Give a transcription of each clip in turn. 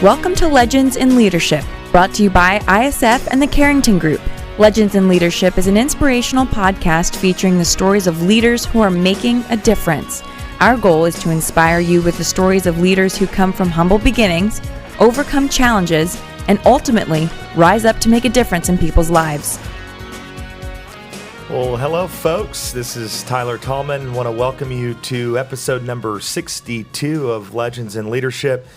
Welcome to Legends in Leadership, brought to you by ISF and the Carrington Group. Legends in Leadership is an inspirational podcast featuring the stories of leaders who are making a difference. Our goal is to inspire you with the stories of leaders who come from humble beginnings, overcome challenges, and ultimately rise up to make a difference in people's lives. Well, hello, folks. This is Tyler Tallman. I want to welcome you to episode number 62 of Legends in Leadership.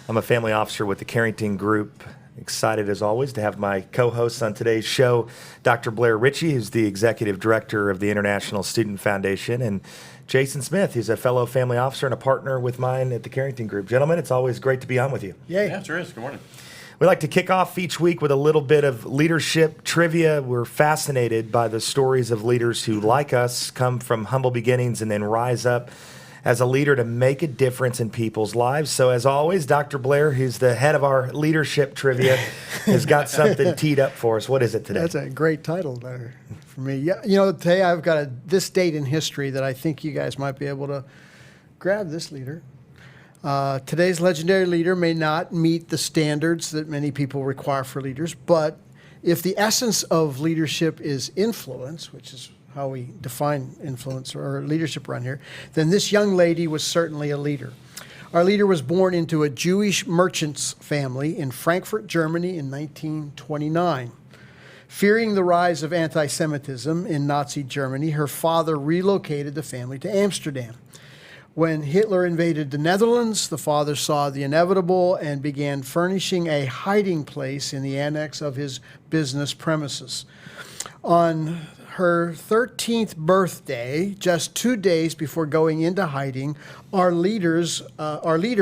I'm a family officer with the Carrington Group. Excited, as always, to have my co-host on today's show, Dr. Blair Ritchie, who's the Executive Director of the International Student Foundation, and Jason Smith, who's a fellow family officer and a partner with mine at the Carrington Group. Gentlemen, it's always great to be on with you. Yay. Yeah, it sure is. Good morning. We like to kick off each week with a little bit of leadership trivia. We're fascinated by the stories of leaders who, like us, come from humble beginnings and then rise up as a leader to make a difference in people's lives. So as always, Dr. Blair, who's the head of our leadership trivia, has got something teed up for us. What is it today? That's a great title there for me. Yeah, you know, today I've got this date in history that I think you guys might be able to grab this leader. Today's legendary leader may not meet the standards that many people require for leaders, but if the essence of leadership is influence, which is how we define influence or leadership around here, then this young lady was certainly a leader. Our leader was born into a Jewish merchant's family in Frankfurt, Germany in 1929. Fearing the rise of anti-Semitism in Nazi Germany, her father relocated the family to Amsterdam. When Hitler invaded the Netherlands, the father saw the inevitable and began furnishing a hiding place in the annex of his business premises. On her 13th birthday, just 2 days before going into hiding, our leader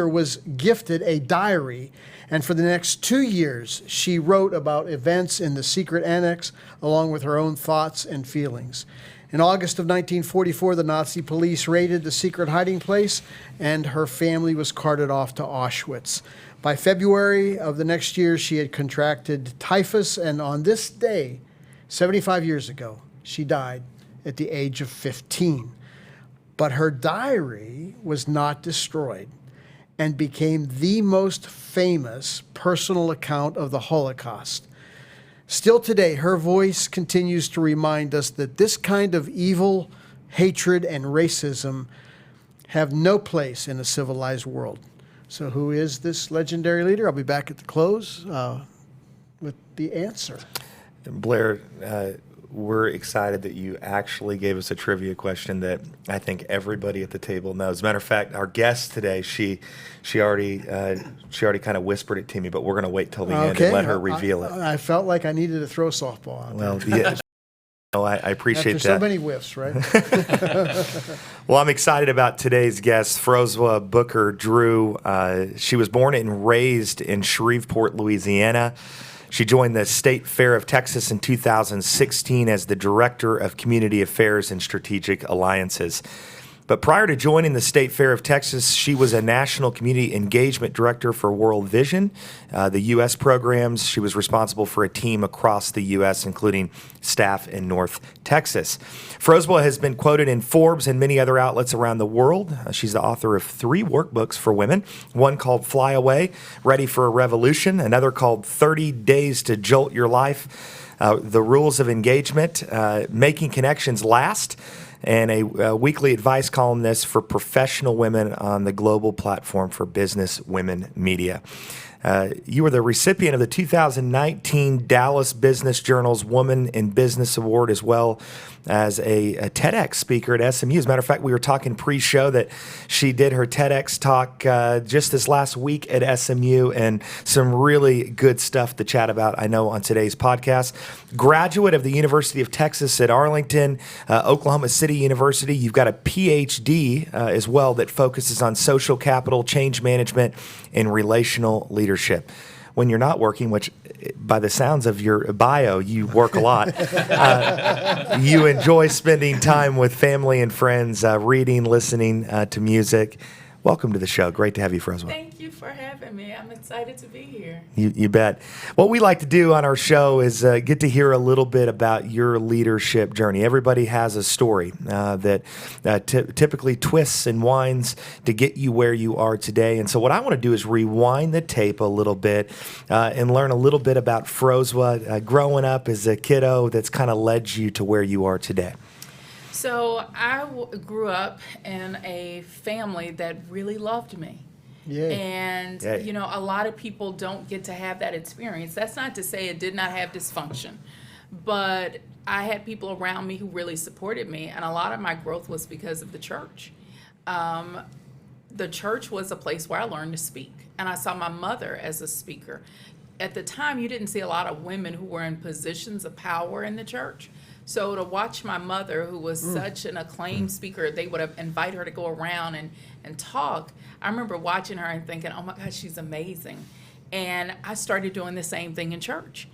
was gifted a diary, and for the next 2 years, she wrote about events in the secret annex, along with her own thoughts and feelings. In August of 1944, the Nazi police raided the secret hiding place, and her family was carted off to Auschwitz. By February of the next year, she had contracted typhus, and on this day, 75 years ago, she died at the age of 15. But her diary was not destroyed and became the most famous personal account of the Holocaust. Still today, her voice continues to remind us that this kind of evil, hatred, and racism have no place in a civilized world. So who is this legendary leader? I'll be back at the close with the answer. Blair, we're excited that you actually gave us a trivia question that I think everybody at the table knows. As a matter of fact, our guest today, she already kind of whispered it to me, but we're going to wait till the end and let her reveal it. I felt like I needed to throw a softball out there. Well, yeah. No, I appreciate After that. so many whiffs, right? Well, I'm excited about today's guest, Froswa Booker-Drew. She was born and raised in Shreveport, Louisiana. She joined the State Fair of Texas in 2016 as the Director of Community Affairs and Strategic Alliances. But prior to joining the State Fair of Texas, she was a National Community Engagement Director for World Vision, the U.S. programs. She was responsible for a team across the U.S., including staff in North Texas. Froswa has been quoted in Forbes and many other outlets around the world. She's the author of 3 workbooks for women, one called Fly Away, Ready for a Revolution, another called 30 Days to Jolt Your Life, The Rules of Engagement, Making Connections Last, and a weekly advice columnist for professional women on the global platform for Business Women Media. You were the recipient of the 2019 Dallas Business Journal's Woman in Business Award, as well as a TEDx speaker at SMU. As a matter of fact, we were talking pre-show that she did her TEDx talk just this last week at SMU, and some really good stuff to chat about, I know, on today's podcast. Graduate of the University of Texas at Arlington, Oklahoma City University. You've got a PhD as well that focuses on social capital, change management, and relational leadership. when you're not working, which by the sounds of your bio, you work a lot. You enjoy spending time with family and friends, reading, listening to music. Welcome to the show. Great to have you, Froswa. Thank you for having me. I'm excited to be here. You bet. What we like to do on our show is get to hear a little bit about your leadership journey. Everybody has a story that typically twists and winds to get you where you are today. And so what I want to do is rewind the tape a little bit and learn a little bit about Froswa growing up as a kiddo that's kind of led you to where you are today. So I grew up in a family that really loved me. Yay. And, Yay. you know, a lot of people don't get to have that experience. That's not to say it did not have dysfunction, but I had people around me who really supported me, and a lot of my growth was because of the church. The church was a place where I learned to speak, and I saw my mother as a speaker. At the time, you didn't see a lot of women who were in positions of power in the church. So to watch my mother, who was such an acclaimed speaker, they would have invite her to go around and talk. I remember watching her and thinking, oh my gosh, she's amazing. And I started doing the same thing in church.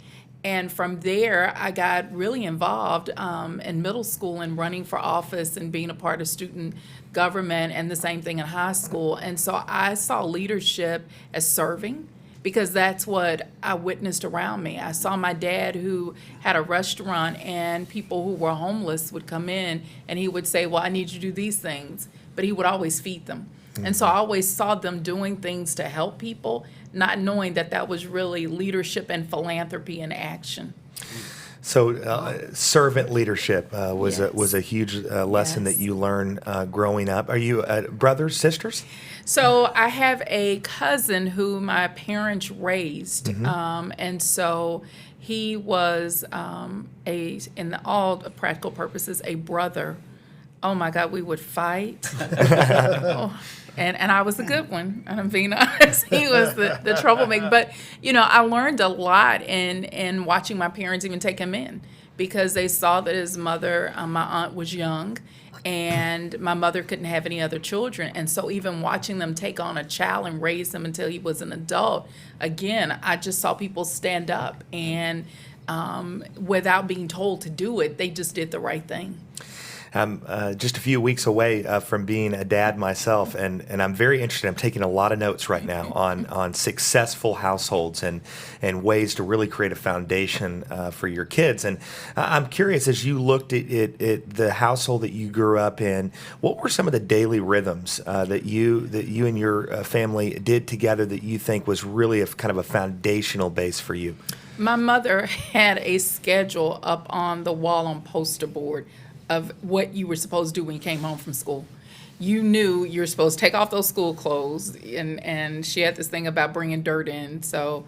And from there, I got really involved in middle school and running for office and being a part of student government, and the same thing in high school. And so I saw leadership as serving, because that's what I witnessed around me. I saw my dad, who had a restaurant, and people who were homeless would come in and he would say, well, I need you to do these things, but he would always feed them. And so I always saw them doing things to help people, not knowing that that was really leadership and philanthropy in action. So servant leadership was Yes. a huge lesson Yes. that you learned growing up. Are you brothers, sisters? So I have a cousin who my parents raised, and so he was in all practical purposes, a brother. Oh my God, we would fight. And I was the good one, and I'm being honest. He was the troublemaker. But, you know, I learned a lot in watching my parents even take him in, because they saw that his mother, my aunt, was young, and my mother couldn't have any other children. And so even watching them take on a child and raise him until he was an adult, again, I just saw people stand up, and without being told to do it, they just did the right thing. I'm just a few weeks away from being a dad myself, and I'm very interested. I'm taking a lot of notes right now on successful households and ways to really create a foundation for your kids. And I'm curious, as you looked at the household that you grew up in, what were some of the daily rhythms that you and your family did together that you think was really kind of a foundational base for you? My mother had a schedule up on the wall on poster board of what you were supposed to do when you came home from school. You knew you were supposed to take off those school clothes, and she had this thing about bringing dirt in. So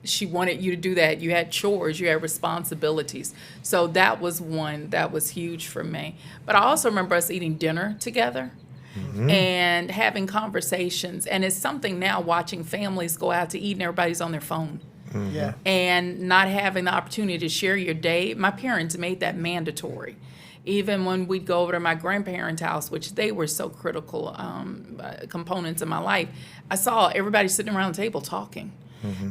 she wanted you to do that. You had chores, you had responsibilities. So that was one that was huge for me. But I also remember us eating dinner together. And having conversations. And it's something now, watching families go out to eat and everybody's on their phone. Yeah. And not having the opportunity to share your day. My parents made that mandatory. Even when we'd go over to my grandparents' house, which they were so critical components in my life, I saw everybody sitting around the table talking.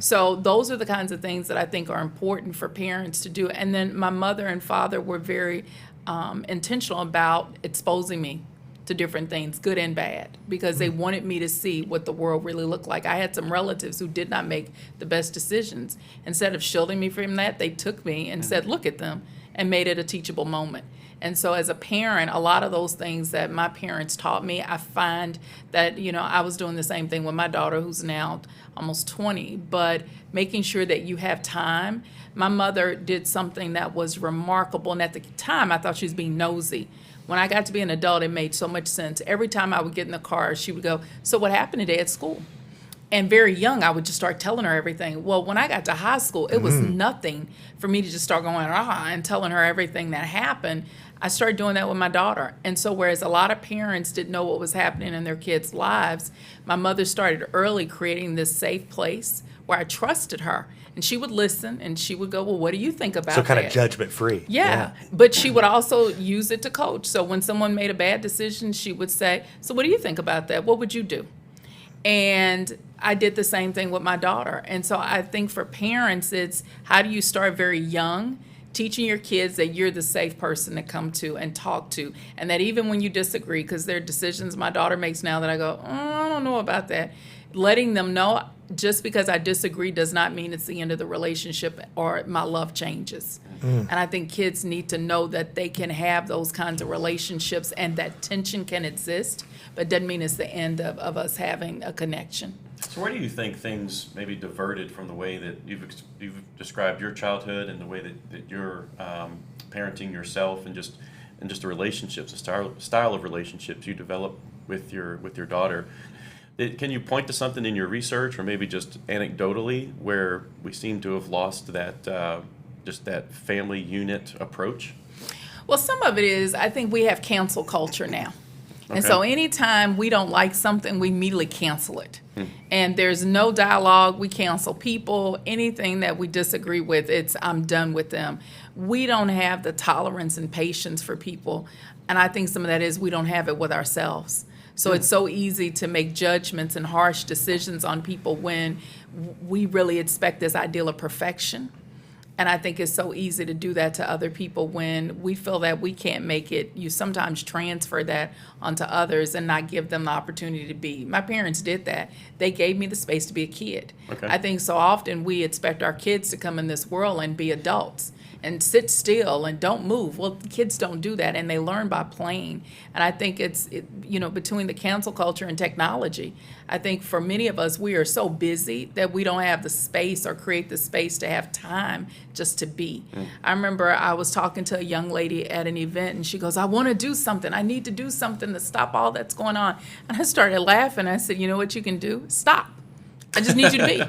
So those are the kinds of things that I think are important for parents to do. And then my mother and father were very intentional about exposing me to different things, good and bad, because they wanted me to see what the world really looked like. I had some relatives who did not make the best decisions. Instead of shielding me from that, they took me and said, look at them, and made it a teachable moment. And so as a parent, a lot of those things that my parents taught me, I find that, you know, I was doing the same thing with my daughter, who's now almost 20, but making sure that you have time. My mother did something that was remarkable, and at the time I thought she was being nosy. When I got to be an adult, it made so much sense. Every time I would get in the car, she would go, so what happened today at school? And very young, I would just start telling her everything. Well, when I got to high school, it was nothing for me to just start going, and telling her everything that happened. I started doing that with my daughter. And so whereas a lot of parents didn't know what was happening in their kids' lives, my mother started early creating this safe place where I trusted her. And she would listen, and she would go, well, what do you think about that? So kind of judgment-free. Yeah, but she would also use it to coach. So when someone made a bad decision, she would say, so what do you think about that? What would you do? And I did the same thing with my daughter. And so I think for parents, it's how do you start very young, teaching your kids that you're the safe person to come to and talk to, and that even when you disagree, because there are decisions my daughter makes now that I go, I don't know about that, letting them know just because I disagree does not mean it's the end of the relationship or my love changes. And I think kids need to know that they can have those kinds of relationships and that tension can exist, but doesn't mean it's the end of us having a connection. So where do you think things maybe diverted from the way that you've described your childhood and the way that you're parenting yourself and just the relationships, the style of relationships you develop with your daughter? Can you point to something in your research or maybe just anecdotally where we seem to have lost that just that family unit approach? Well, some of it is, I think we have cancel culture now. And Okay. so anytime we don't like something, we immediately cancel it. And there's no dialogue. We cancel people. Anything that we disagree with, it's I'm done with them. We don't have the tolerance and patience for people. And I think some of that is we don't have it with ourselves. So it's so easy to make judgments and harsh decisions on people when we really expect this ideal of perfection. And I think it's so easy to do that to other people when we feel that we can't make it. You sometimes transfer that onto others and not give them the opportunity to be. My parents did that. They gave me the space to be a kid. Okay. I think so often we expect our kids to come in this world and be adults and sit still and don't move. Well, kids don't do that, and they learn by playing. And I think it's between the cancel culture and technology, I think for many of us, we are so busy that we don't have the space or create the space to have time just to be. I remember I was talking to a young lady at an event, and she goes, I want to do something. I need to do something to stop all that's going on. And I started laughing. I said, you know what you can do? Stop. I just need you to be.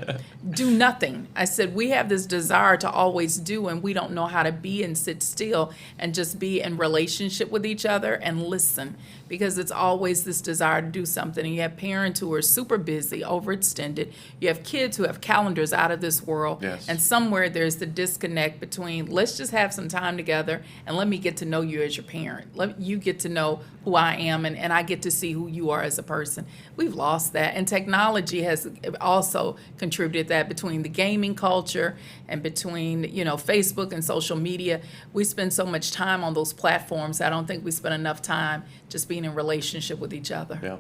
Do nothing. I said, we have this desire to always do, and we don't know how to be and sit still and just be in relationship with each other and listen, because it's always this desire to do something. And you have parents who are super busy, overextended. You have kids who have calendars out of this world. Yes. And somewhere there's the disconnect between let's just have some time together and let me get to know you as your parent. Let you get to know who I am, and I get to see who you are as a person. We've lost that. And technology has also contributed that between the gaming culture and between, Facebook and social media. We spend so much time on those platforms. I don't think we spend enough time just being in relationship with each other. Yeah.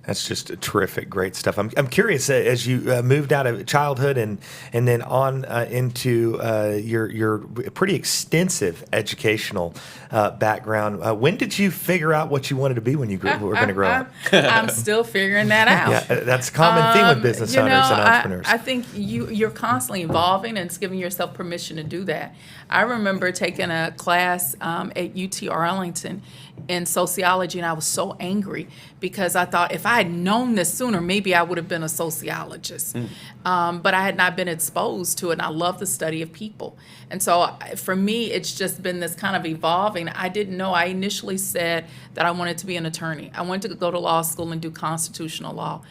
That's just terrific, great stuff. I'm curious, as you moved out of childhood and then on into your pretty extensive educational background. When did you figure out what you wanted to be when you were going to grow up? I'm still figuring that out. Yeah, that's a common theme with business owners and entrepreneurs. I think you're constantly evolving and it's giving yourself permission to do that. I remember taking a class at UT Arlington in sociology, and I was so angry because I thought if I had known this sooner, maybe I would have been a sociologist. But I had not been exposed to it, and I love the study of people. And so for me, it's just been this kind of evolving. I didn't know. I initially said that I wanted to be an attorney. I wanted to go to law school and do constitutional law.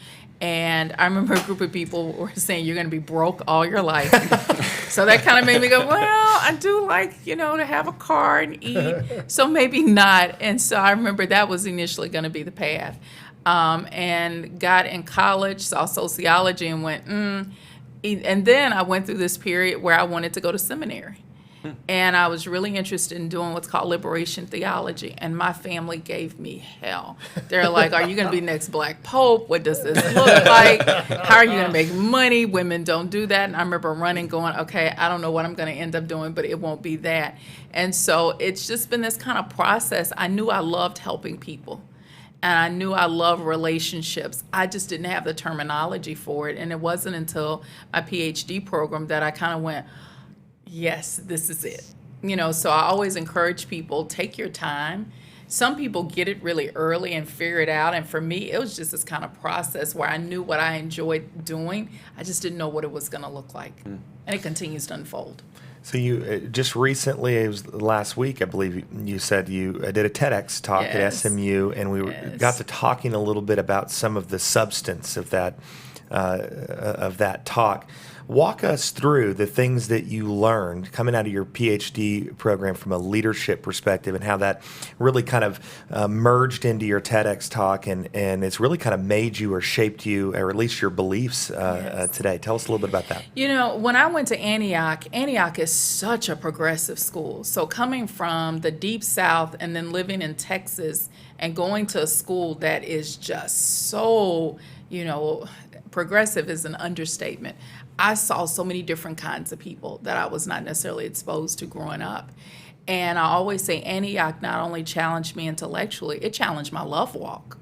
And I remember a group of people were saying, you're going to be broke all your life. So that kind of made me go, well, I do like, to have a car and eat. So maybe not. And so I remember that was initially going to be the path. And got in college, saw sociology and went, And then I went through this period where I wanted to go to seminary. And I was really interested in doing what's called liberation theology. And my family gave me hell. They're like, are you going to be next black pope? What does this look like? How are you going to make money? Women don't do that. And I remember running, going, okay, I don't know what I'm going to end up doing, but it won't be that. And so it's just been this kind of process. I knew I loved helping people. And I knew I loved relationships. I just didn't have the terminology for it. And it wasn't until my PhD program that I kind of went, yes, this is it. So I always encourage people, take your time. Some people get it really early and figure it out. And for me, it was just this kind of process where I knew what I enjoyed doing. I just didn't know what it was going to look like. And it continues to unfold. So you just recently, it was last week, I believe you said you did a TEDx talk at Yes. SMU, and we got to talking a little bit about some of the substance of that talk. Walk us through the things that you learned coming out of your PhD program from a leadership perspective and how that really kind of merged into your TEDx talk and it's really kind of made you or shaped you, or at least your beliefs today. Tell us a little bit about that. You know, when I went to Antioch is such a progressive school. So coming from the deep South and then living in Texas and going to a school that is just so, progressive is an understatement. I saw so many different kinds of people that I was not necessarily exposed to growing up. And I always say Antioch not only challenged me intellectually, it challenged my love walk.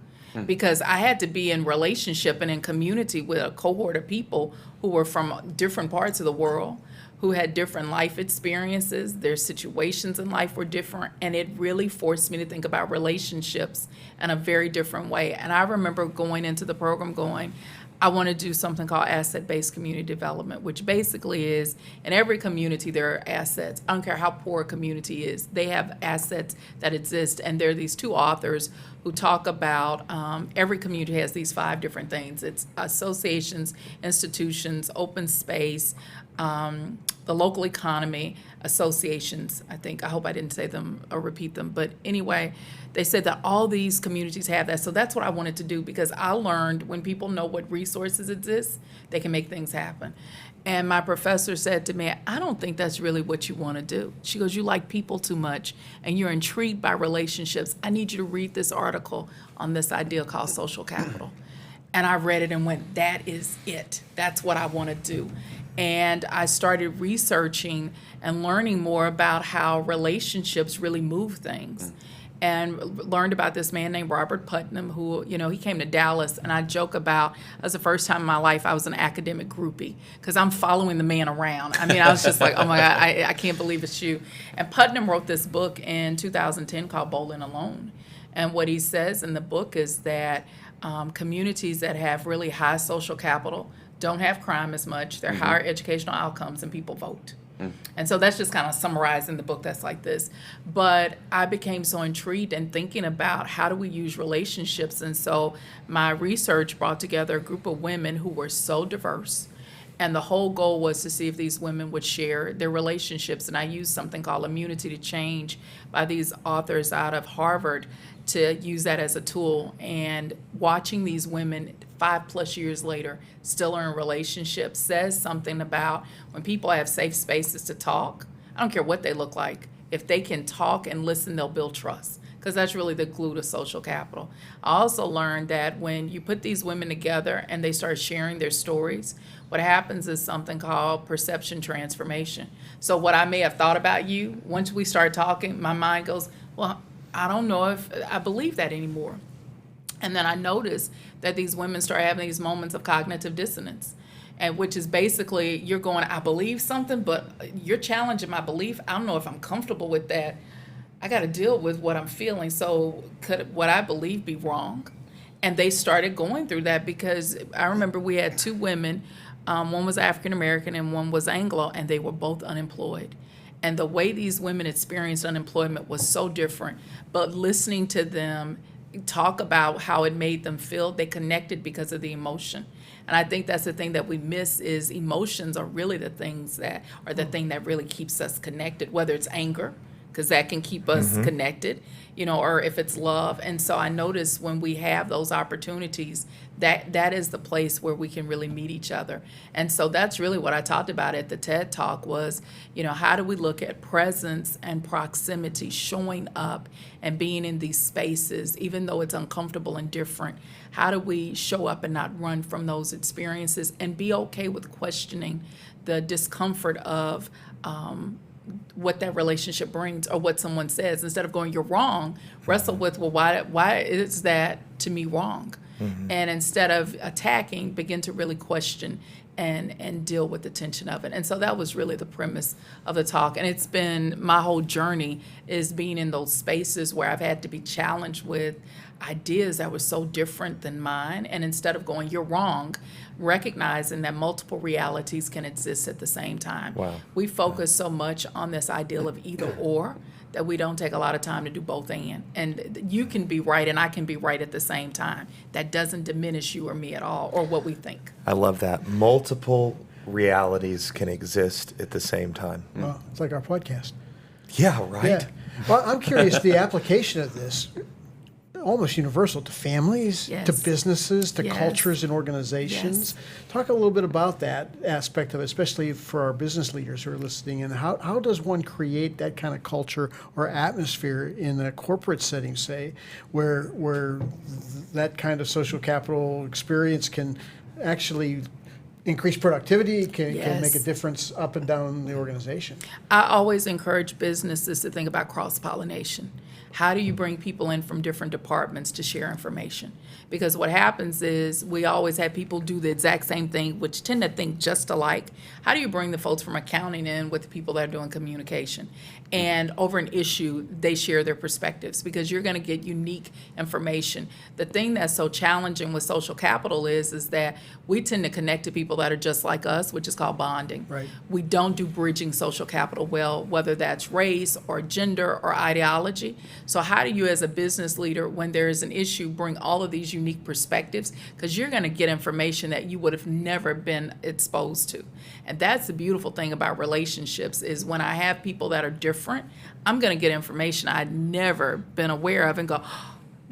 Because I had to be in relationship and in community with a cohort of people who were from different parts of the world, who had different life experiences, their situations in life were different, and it really forced me to think about relationships in a very different way. And I remember going into the program going, I want to do something called asset-based community development, which basically is in every community there are assets. I don't care how poor a community is. They have assets that exist. And there are these two authors who talk about every community has these 5 different things. It's associations, institutions, open space, the local economy, associations, I think. I hope I didn't say them or repeat them. But anyway, they said that all these communities have that. So that's what I wanted to do, because I learned when people know what resources exist, they can make things happen. And my professor said to me, I don't think that's really what you want to do. She goes, you like people too much and you're intrigued by relationships. I need you to read this article on this idea called social capital. And I read it and went, that is it. That's what I want to do. And I started researching and learning more about how relationships really move things. And learned about this man named Robert Putnam, who, he came to Dallas, and I joke about, that was the first time in my life I was an academic groupie, because I'm following the man around. I mean, I was just like, oh my God, I can't believe it's you. And Putnam wrote this book in 2010 called Bowling Alone. And what he says in the book is that communities that have really high social capital don't have crime as much, they're higher educational outcomes, and people vote. And so that's just kind of summarized in the book that's like this. But I became so intrigued in thinking about how do we use relationships. And so my research brought together a group of women who were so diverse. And the whole goal was to see if these women would share their relationships. And I used something called Immunity to Change by these authors out of Harvard to use that as a tool. And watching these women 5+ years later still are in relationships says something about when people have safe spaces to talk. I don't care what they look like. If they can talk and listen, they'll build trust, because that's really the glue to social capital. I also learned that when you put these women together and they start sharing their stories, what happens is something called perception transformation. So what I may have thought about you, once we start talking, my mind goes, well, I don't know if I believe that anymore. And then I noticed that these women start having these moments of cognitive dissonance, and which is basically you're going, I believe something, but you're challenging my belief. I don't know if I'm comfortable with that. I got to deal with what I'm feeling. So could what I believe be wrong? And they started going through that, because I remember we had 2 women. One was African American and one was Anglo, and they were both unemployed. And the way these women experienced unemployment was so different. But listening to them talk about how it made them feel, they connected because of the emotion. And I think that's the thing that we miss, is emotions are really the things that are the thing that really keeps us connected, whether it's anger, because that can keep us connected, or if it's love. And so I notice when we have those opportunities, that is the place where we can really meet each other. And so that's really what I talked about at the TED Talk was, how do we look at presence and proximity, showing up and being in these spaces, even though it's uncomfortable and different. How do we show up and not run from those experiences and be okay with questioning the discomfort of what that relationship brings or what someone says, instead of going, you're wrong, wrestle with, well, why is that to me wrong? And instead of attacking, begin to really question and deal with the tension of it. And so that was really the premise of the talk. And it's been my whole journey is being in those spaces where I've had to be challenged with ideas that were so different than mine. And instead of going, you're wrong, recognizing that multiple realities can exist at the same time. Wow. We focus so much on this ideal of either or that we don't take a lot of time to do both and you can be right and I can be right at the same time. That doesn't diminish you or me at all, or what we think. I love that. Multiple realities can exist at the same time. Well, it's like our podcast. Yeah, right. Yeah. Well, I'm curious, the application of this, almost universal to families, Yes. to businesses, to Yes. cultures and organizations. Talk a little bit about that aspect of it, especially for our business leaders who are listening. And how does one create that kind of culture or atmosphere in a corporate setting, say, where that kind of social capital experience can actually increase productivity, can make a Yes. difference up and down the organization? I always encourage businesses to think about cross-pollination. How do you bring people in from different departments to share information? Because what happens is we always have people do the exact same thing, which tend to think just alike. How do you bring the folks from accounting in with the people that are doing communication? And over an issue, they share their perspectives because you're going to get unique information. The thing that's so challenging with social capital is that we tend to connect to people that are just like us, which is called bonding. Right. We don't do bridging social capital well, whether that's race or gender or ideology. So how do you, as a business leader, when there is an issue, bring all of these unique perspectives? Because you're going to get information that you would have never been exposed to. And that's the beautiful thing about relationships is when I have people that are different, I'm going to get information I'd never been aware of and go,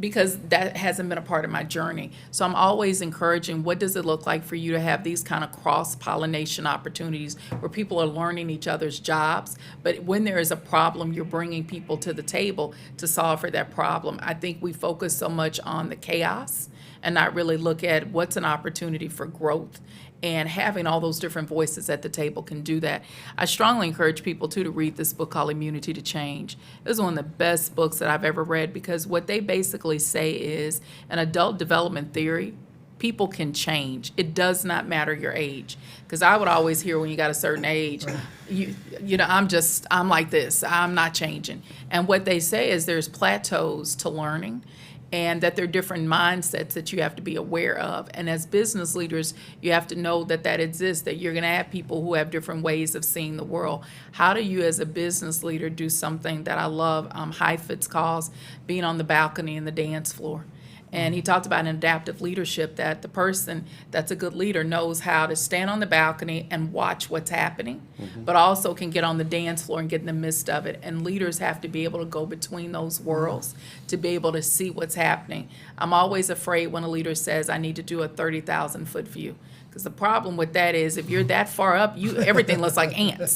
because that hasn't been a part of my journey. So I'm always encouraging, what does it look like for you to have these kind of cross-pollination opportunities where people are learning each other's jobs, but when there is a problem, you're bringing people to the table to solve for that problem. I think we focus so much on the chaos and not really look at what's an opportunity for growth. And having all those different voices at the table can do that. I strongly encourage people, too, to read this book called Immunity to Change. This is one of the best books that I've ever read because what they basically say is in adult development theory, people can change. It does not matter your age. Because I would always hear when you got a certain age, I'm like this, I'm not changing. And what they say is there's plateaus to learning, and that there are different mindsets that you have to be aware of. And as business leaders, you have to know that that exists, that you're going to have people who have different ways of seeing the world. How do you, as a business leader, do something that I love, Heifetz calls being on the balcony and the dance floor? And he talked about an adaptive leadership, that the person that's a good leader knows how to stand on the balcony and watch what's happening, but also can get on the dance floor and get in the midst of it. And leaders have to be able to go between those worlds to be able to see what's happening. I'm always afraid when a leader says, I need to do a 30,000-foot view. Because the problem with that is if you're that far up, everything looks like ants.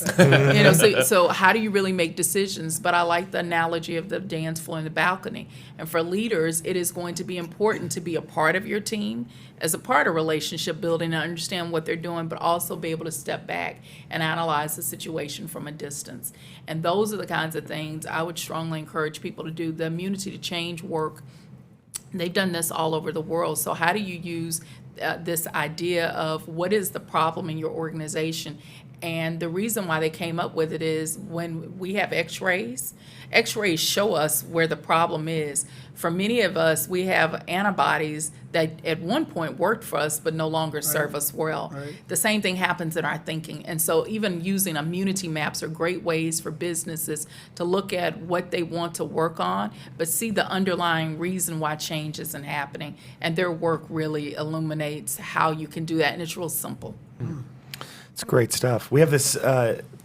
So how do you really make decisions? But I like the analogy of the dance floor and the balcony. And for leaders, it is going to be important to be a part of your team, as a part of relationship building, and understand what they're doing, but also be able to step back and analyze the situation from a distance. And those are the kinds of things I would strongly encourage people to do. The immunity to change work, they've done this all over the world. So how do you use this idea of what is the problem in your organization? And the reason why they came up with it is when we have x-rays show us where the problem is. For many of us, we have antibodies that at one point worked for us but no longer serve us well. Right. The same thing happens in our thinking. And so even using immunity maps are great ways for businesses to look at what they want to work on, but see the underlying reason why change isn't happening. And their work really illuminates how you can do that, and it's real simple. It's great stuff. We have this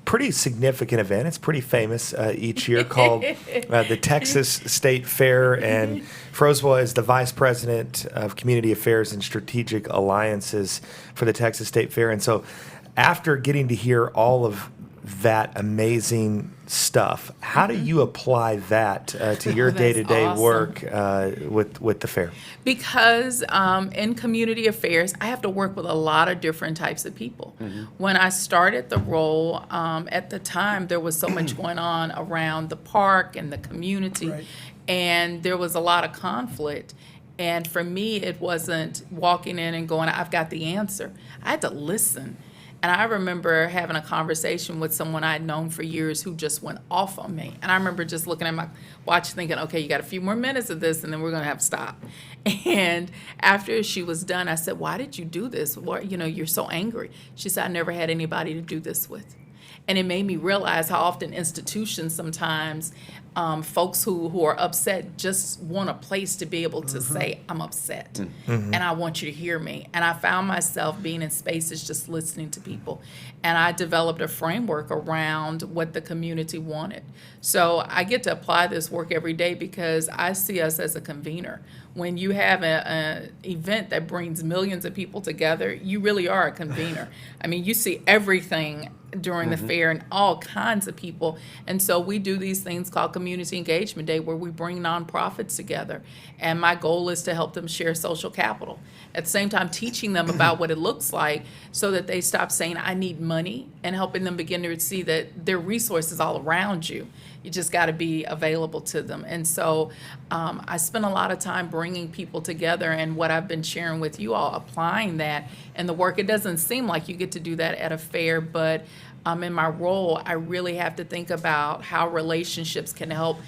pretty significant event. It's pretty famous each year called the Texas State Fair, and Froswa is the Vice President of Community Affairs and Strategic Alliances for the Texas State Fair. And so after getting to hear all of that amazing stuff, how do you apply that to your That's day-to-day awesome. work with the fair? Because in community affairs, I have to work with a lot of different types of people. When I started the role, at the time, there was so much going on around the park and the community, Right. and there was a lot of conflict. And for me, it wasn't walking in and going, I've got the answer. I had to listen. And I remember having a conversation with someone I'd known for years who just went off on me. And I remember just looking at my watch thinking, okay, you got a few more minutes of this and then we're going to have to stop. And after she was done, I said, why did you do this? You're so angry. She said, I never had anybody to do this with. And it made me realize how often institutions sometimes folks who are upset just want a place to be able to say, I'm upset, and I want you to hear me. And I found myself being in spaces just listening to people. And I developed a framework around what the community wanted. So I get to apply this work every day because I see us as a convener. When you have an event that brings millions of people together, you really are a convener. I mean, you see everything during the fair and all kinds of people. And so we do these things called Community Engagement Day where we bring nonprofits together. And my goal is to help them share social capital. At the same time, teaching them about what it looks like so that they stop saying, I need money, and helping them begin to see that there are resources all around you. You just got to be available to them. And so I spend a lot of time bringing people together, and what I've been sharing with you all, applying that in the work. It doesn't seem like you get to do that at a fair, but in my role, I really have to think about how relationships can help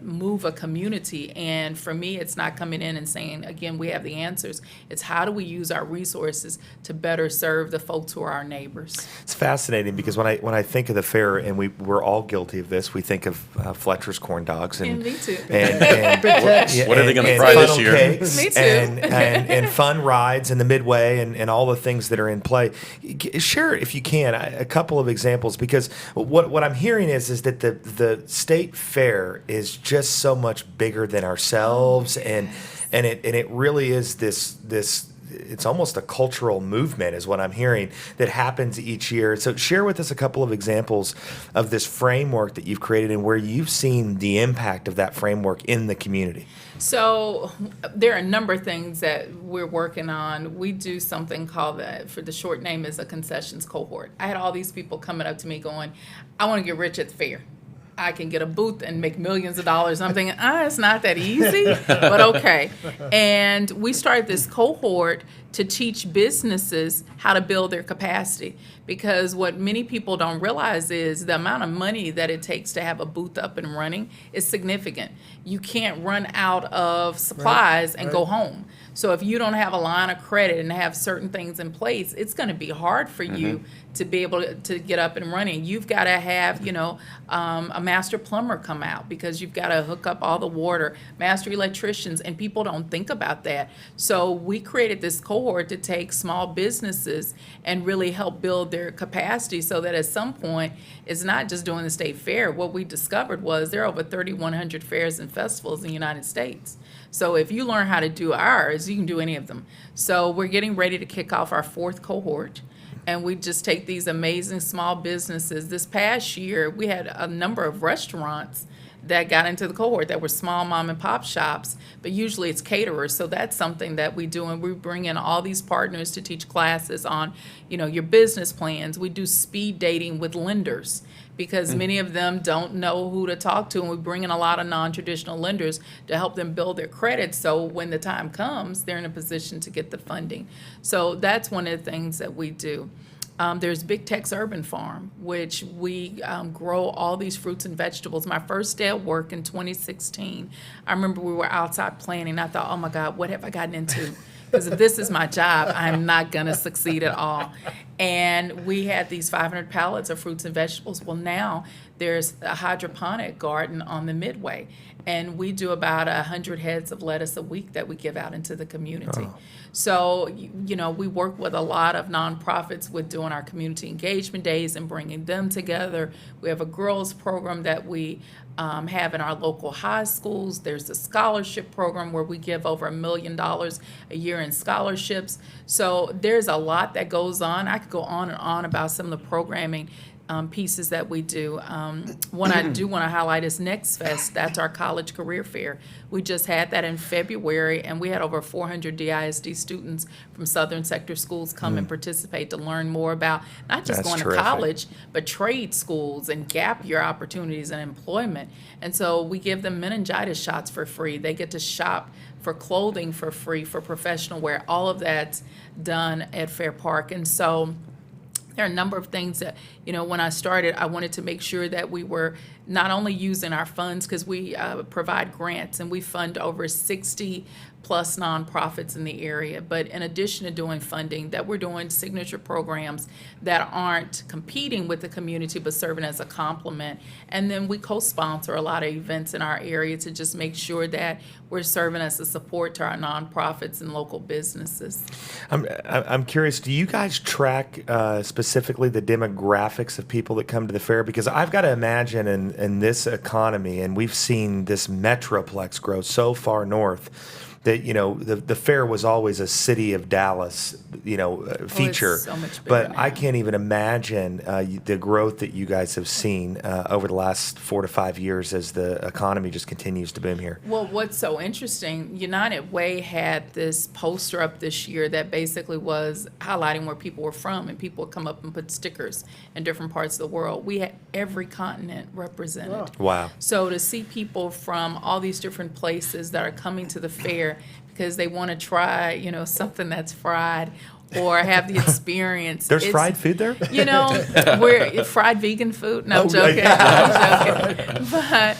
move a community. And for me, it's not coming in and saying, again, we have the answers. It's how do we use our resources to better serve the folks who are our neighbors. It's fascinating because when I think of the fair, and we're all guilty of this, we think of Fletcher's corn dogs and Me too. What are they going to fry this year? Cakes Me too. and fun rides in the Midway and all the things that are in play. Share, if you can, a couple of examples, because what I'm hearing is that the state fair is just so much bigger than ourselves, and it really is this it's almost a cultural movement is what I'm hearing that happens each year. So share with us a couple of examples of this framework that you've created and where you've seen the impact of that framework in the community. So there are a number of things that we're working on. We do something called, for the short name is a Concessions Cohort. I had all these people coming up to me going, I want to get rich at the fair. I can get a booth and make millions of dollars. I'm thinking, it's not that easy, but okay. And we started this cohort to teach businesses how to build their capacity, because what many people don't realize is the amount of money that it takes to have a booth up and running is significant. You can't run out of supplies and go home. So if you don't have a line of credit and have certain things in place, it's going to be hard for you to be able to get up and running. You've got to have, a master plumber come out because you've got to hook up all the water, master electricians, and people don't think about that. So we created this cohort to take small businesses and really help build their capacity so that at some point it's not just doing the state fair. What we discovered was there are over 3,100 fairs and festivals in the United States. So if you learn how to do ours, you can do any of them. So we're getting ready to kick off our 4th cohort. And we just take these amazing small businesses. This past year, we had a number of restaurants that got into the cohort that were small mom and pop shops, but usually it's caterers. So that's something that we do, and we bring in all these partners to teach classes on, your business plans. We do speed dating with lenders because many of them don't know who to talk to, and we bring in a lot of non-traditional lenders to help them build their credit so when the time comes, they're in a position to get the funding. So that's one of the things that we do. There's Big Tech's Urban Farm, which we grow all these fruits and vegetables. My first day of work in 2016, I remember we were outside planning. I thought, oh my God, what have I gotten into? Because if this is my job, I'm not going to succeed at all. And we had these 500 pallets of fruits and vegetables. Well, now there's a hydroponic garden on the Midway, and we do about 100 heads of lettuce a week that we give out into the community. Oh. So, we work with a lot of nonprofits with doing our community engagement days and bringing them together. We have a girls program that we have in our local high schools. There's a scholarship program where we give over $1 million a year in scholarships. So there's a lot that goes on. I could go on and on about some of the programming pieces that we do. One I do want to highlight is Next Fest. That's our college career fair. We just had that in February, and we had over 400 DISD students from Southern Sector schools come and participate to learn more about not just going to college, but trade schools and gap year opportunities and employment. And so we give them meningitis shots for free. They get to shop for clothing for free, for professional wear. All of that's done at Fair Park. And so there are a number of things that, when I started, I wanted to make sure that we were not only using our funds, because we provide grants and we fund over 60 plus nonprofits in the area, but in addition to doing funding, that we're doing signature programs that aren't competing with the community but serving as a complement. And then we co-sponsor a lot of events in our area to just make sure that we're serving as a support to our nonprofits and local businesses. I'm curious, do you guys track specifically the demographics of people that come to the fair? Because I've got to imagine in this economy, and we've seen this metroplex grow so far north, that, you know, the fair was always a city of Dallas, feature. It's so much bigger but now. I can't even imagine the growth that you guys have seen over the last 4 to 5 years as the economy just continues to boom here. Well, what's so interesting, United Way had this poster up this year that basically was highlighting where people were from, and people would come up and put stickers in different parts of the world. We had every continent represented. Wow. So to see people from all these different places that are coming to the fair because they want to try, something that's fried or have the experience. There's fried food there? We're fried vegan food. No, I'm joking. I'm joking. But,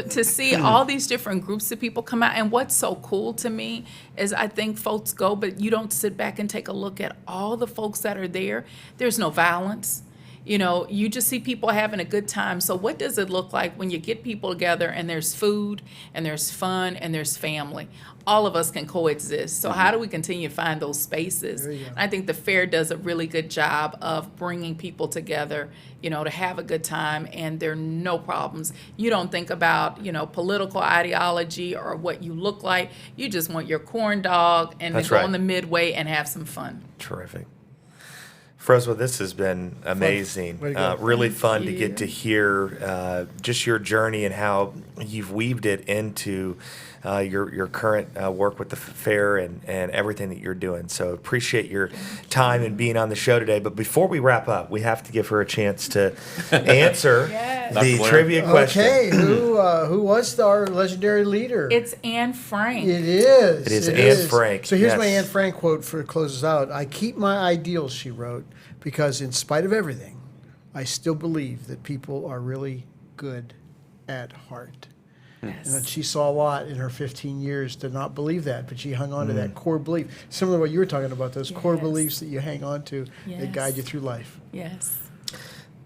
to see all these different groups of people come out. And what's so cool to me is I think folks go, but you don't sit back and take a look at all the folks that are there. There's no violence. You just see people having a good time. So what does it look like when you get people together and there's food and there's fun and there's family? All of us can coexist. So how do we continue to find those spaces? I think the fair does a really good job of bringing people together, to have a good time, and there are no problems. You don't think about, political ideology or what you look like. You just want your corn dog and then go on the midway and have some fun. Terrific. Froswa, this has been amazing. Really fun to get to hear just your journey and how you've weaved it into your current work with the fair and everything that you're doing. So appreciate your time and being on the show today. But before we wrap up, we have to give her a chance to answer the trivia question. Okay, who was our legendary leader? It's Anne Frank. It is. It is Anne Frank. So here's my Anne Frank quote for closes out. I keep my ideals, she wrote, because in spite of everything, I still believe that people are really good at heart. Yes. And she saw a lot in her 15 years to not believe that, but she hung on to that core belief. Similar to what you were talking about, those core beliefs that you hang on to that guide you through life. Yes.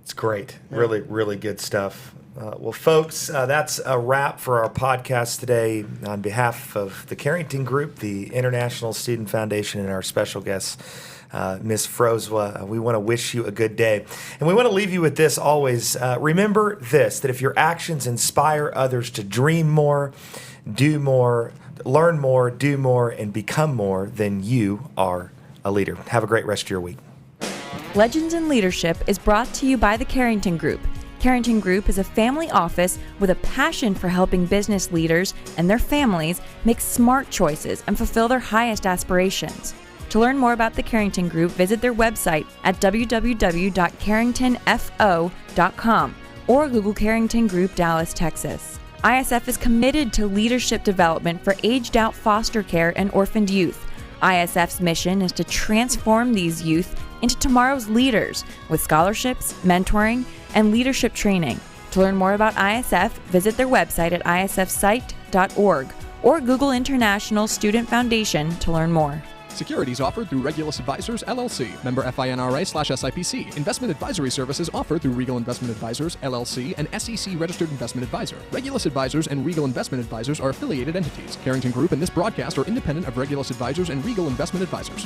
It's great. Really, really good stuff. Well, folks, that's a wrap for our podcast today. On behalf of the Carrington Group, the International Student Foundation, and our special guest, Ms. Froswa, we want to wish you a good day. And we want to leave you with this always. Remember this, that if your actions inspire others to dream more, do more, learn more, do more, and become more, then you are a leader. Have a great rest of your week. Legends in Leadership is brought to you by the Carrington Group. Carrington Group is a family office with a passion for helping business leaders and their families make smart choices and fulfill their highest aspirations. To learn more about the Carrington Group, visit their website at www.carringtonfo.com or Google Carrington Group Dallas, Texas. ISF is committed to leadership development for aged-out foster care and orphaned youth. ISF's mission is to transform these youth into tomorrow's leaders with scholarships, mentoring, and leadership training. To learn more about ISF, visit their website at isfsite.org or Google International Student Foundation to learn more. Securities offered through Regulus Advisors, LLC, member FINRA/SIPC. Investment advisory services offered through Regal Investment Advisors, LLC, an SEC-registered investment advisor. Regulus Advisors and Regal Investment Advisors are affiliated entities. Carrington Group and this broadcast are independent of Regulus Advisors and Regal Investment Advisors.